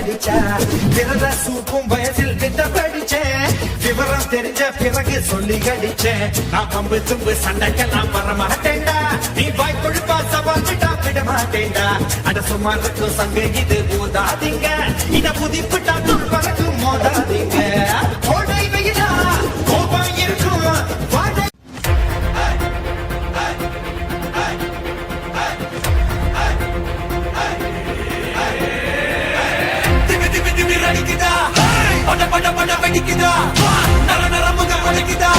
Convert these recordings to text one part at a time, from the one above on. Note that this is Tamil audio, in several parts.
படிச்சேன் விரத சூப்பும் வயசில் கிட்ட படிச்சேன் விவரம் தெரிஞ்ச பிறகு சொல்லி கடிச்சேன் நான் பம்பு தும்பு சண்டைக்கெல்லாம் வர மாட்டேன்டா நீ வாய் கொழுப்பா சவாச்சிட்டா விட மாட்டேன்டா அட சும்மா இருக்கும் சங்க இது ஊதாதீங்க இத புதிப்பிட்டா துள் பறக்கு மோதாதீங்க கோடை வெயிலா கோபம் இருக்கும் வாடை வெடிக்குதா நர நரமுக உடைக்குதா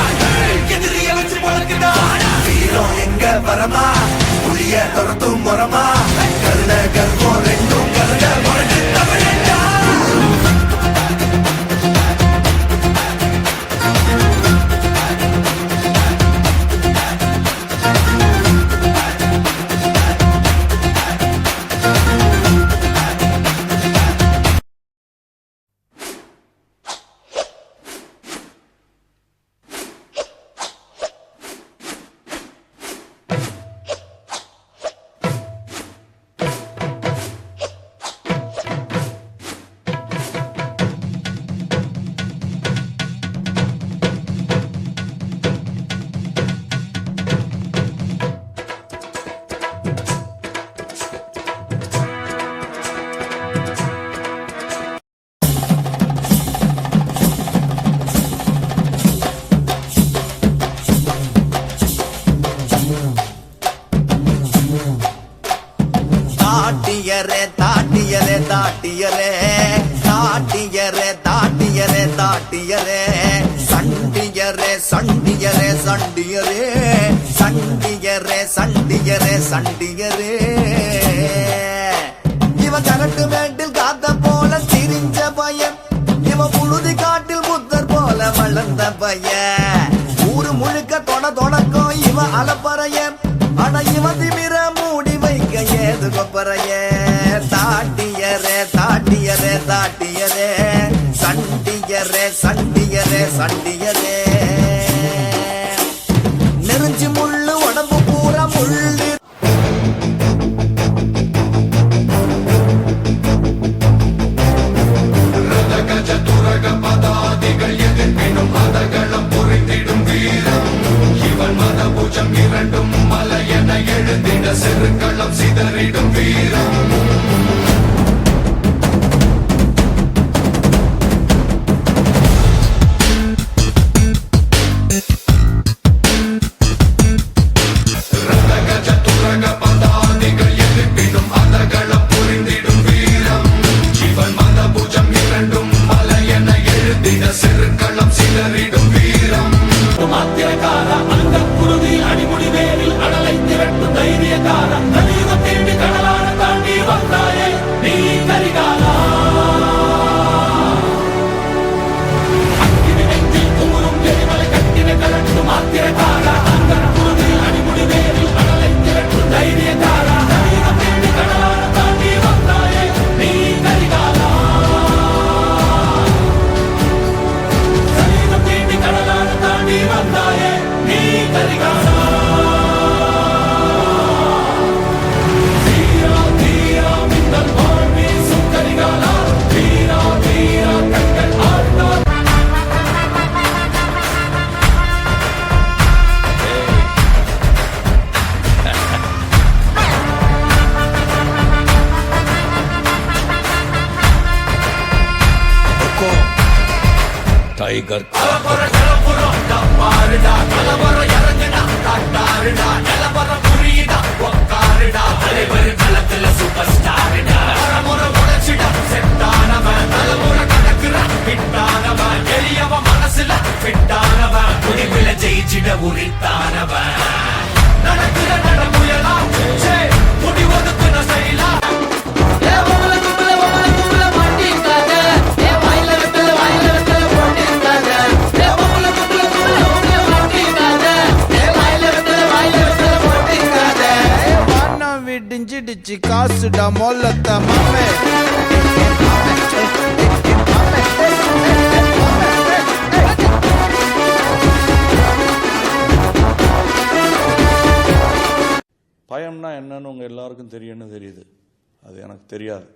எதிரிய வச்சு வளர்க்குதா வீரம் எங்க வரமா புளிய துரத்தும் முறமா கருண கர்வம் ரெண்டும் கருண முறைஞ்சு தமிழா தாட்டியரே தாட்டியரே தாட்டியரே தாட்டியரே தாட்டியரே தாட்டியரே சண்டியரே சண்டியரே சண்டியரே சண்டியரே சண்டியரே சண்டியரே இவ கரட்டு மேட்டில் காத்த போல திரிஞ்ச பையன் இவ புழுதி காட்டில் புத்தர் போல வளர்ந்த பையன் ஊரு முழுக்க தொடக்கம் இவ அலப்பறையன் ஆனா இவ திமிர மூடி வைக்க ஏது கொப்பறையே தாட்டியரே தாட்டியரே தாட்டியரே சண்டியரே சண்டியரே சண்டியரே நெருஞ்சி முள்ளு உடம்பு பூரா முள்ளு பதாதிகள் எதிர்ப்பினும் அதகளம் புரிந்திடும் வீரம் இவன் மதபூஜம் இரண்டும் மலையென எழுந்திட செருக்களம் சிதறிடும் வீரம் टाइगर मनसिल जयिचिड उरित्तानवन நடக்குற நடமுயலா முடிவதுக்குன செயலா டிஞ்சிடிச்சு காசுடா மொல்லத்த மாமே பயம்னா என்னன்னு உங்கள் எல்லாருக்கும் தெரியும்னு தெரியுது. அது எனக்கு தெரியாது.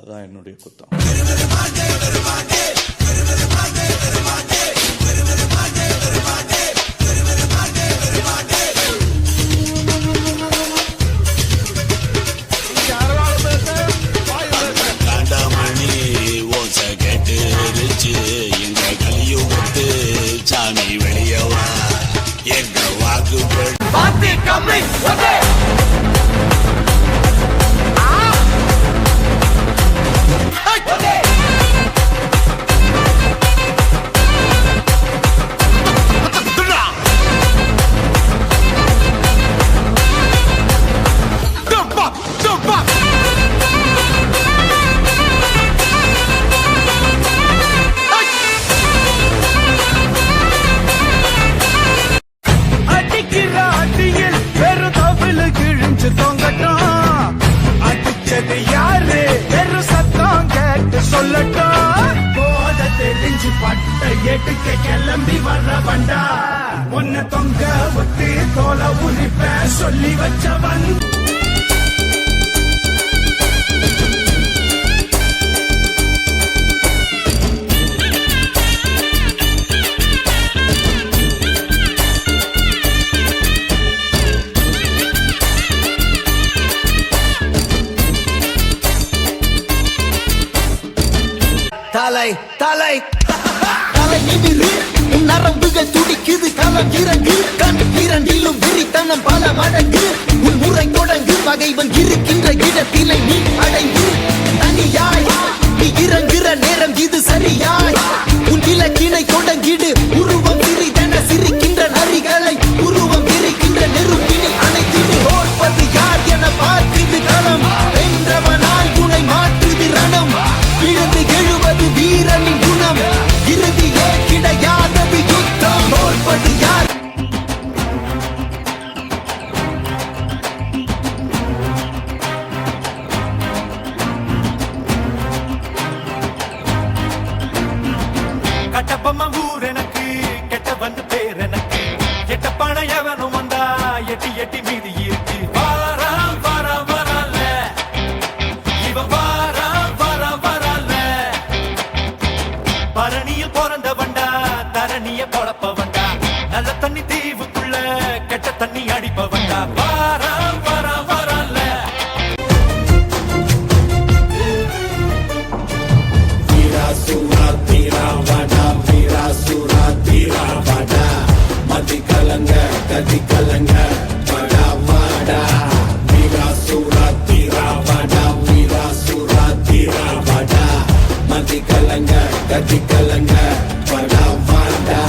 அதுதான் என்னுடைய குத்தம். எங்க கலியும் விட்டு சாமி வெளியவா எங்க வாக்குப்படி அடிக்கிற அடியில் வெறும் தவிழு கிழிஞ்சு தொங்கட்டும். அடிச்சது யாரு வெறும் சத்தம் கேட்டு சொல்லட்டும். போத தெரிஞ்சு பட்ட எட்டுக்க கிளம்பி வர்ற வண்டா உன்னை தொங்க விட்டு தோலை உரிப்ப சொல்லி வச்சவன். தலை தலை தலை நிமிரு உன் நரம்புகள் துடிக்குது களம் இறங்கு கண் இரண்டிலும் விரித்தனம் பல மடங்கு உன் முறை தொடங்கு பகைவன் இருக்கின்ற இடத்திலே நீ அடைந்து தனியாய் நீ இறங்குற நேரம் இது சரியாய் உன் இலக்கினை தொடங்கிடு உருவம் சிறிதென சிரிக்கின்ற நரிகளை உருவம் விரிக்கின்ற நெருப்பினை அணைத்திடு தோற்பது யார் என பார்க்குது களம் வென்றவனாய் துணை மாற்றுது ரணம் விழுந்து எழுவது வீரனின் குணம் இறுதியே கிடையாதது யுத்தம் தோற்பது யார். கட்டப்பம்ம ஊர் எனக்கு கெட்ட வந்து பேர் எனக்கு எட்ட பணம் எவனும் வந்தா எட்டி எட்டி மீதி இருக்கு. வாரா வாரா வரல இவன் வாரா வாரா வரல பரணியில் பிறந்த வண்டா தரணிய பொழப்ப வண்டா நல்ல தண்ணி தீவுக்குள்ள கெட்ட தண்ணி அடிப்ப வண்டா. வாரா வாரா வரல கலங்க கதி கலங்க வடா வாடா வீரா சூரா தீரா வாடா வீரா சூரா தீரா வாடா மதி கலங்க கதி கலங்க வடா வாடா.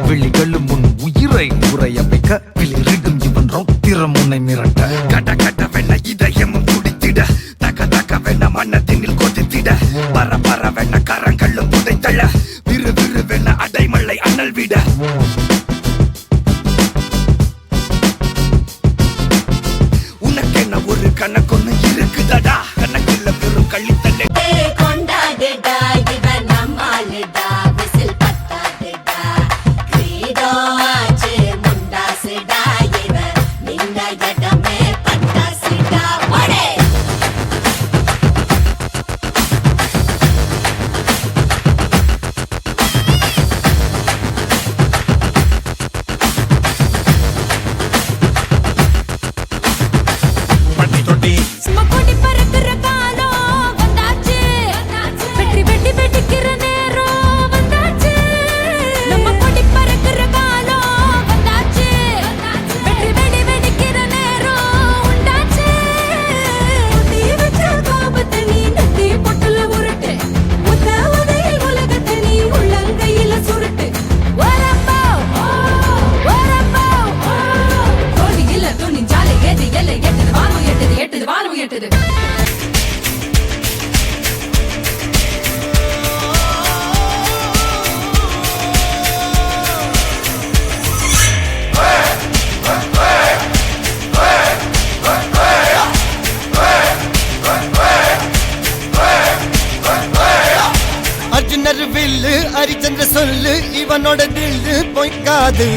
விழிகளும் உன் உயிரை உரைய வைக்க விழிரிடும் இவன் ரௌத்திரம் உன்னை மிரட்ட கட கட வெண்ண இதயமும் துடித்திட தக தக வெண்ண மன்னத்தினில் கொதித்திட பர பர வெண்ண கரங்களும் புதைத்தள விறு விறு வெண்ண அடைமலை அனல் விட மன்னர் வில்லு ஹரிச்சந்திர சொல்லு இவனோட தில்லு பொய்க்காது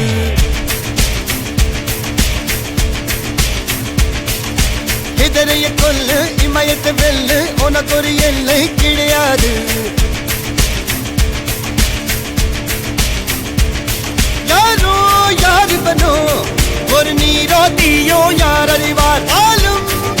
இதரைய கொல்லு இமயத்தை வெல்லு உனக்கு ஒரு எல்லை கிடையாது யாரோ யாரு பனோ ஒரு நீரோ தீயோ யார் அறிவார்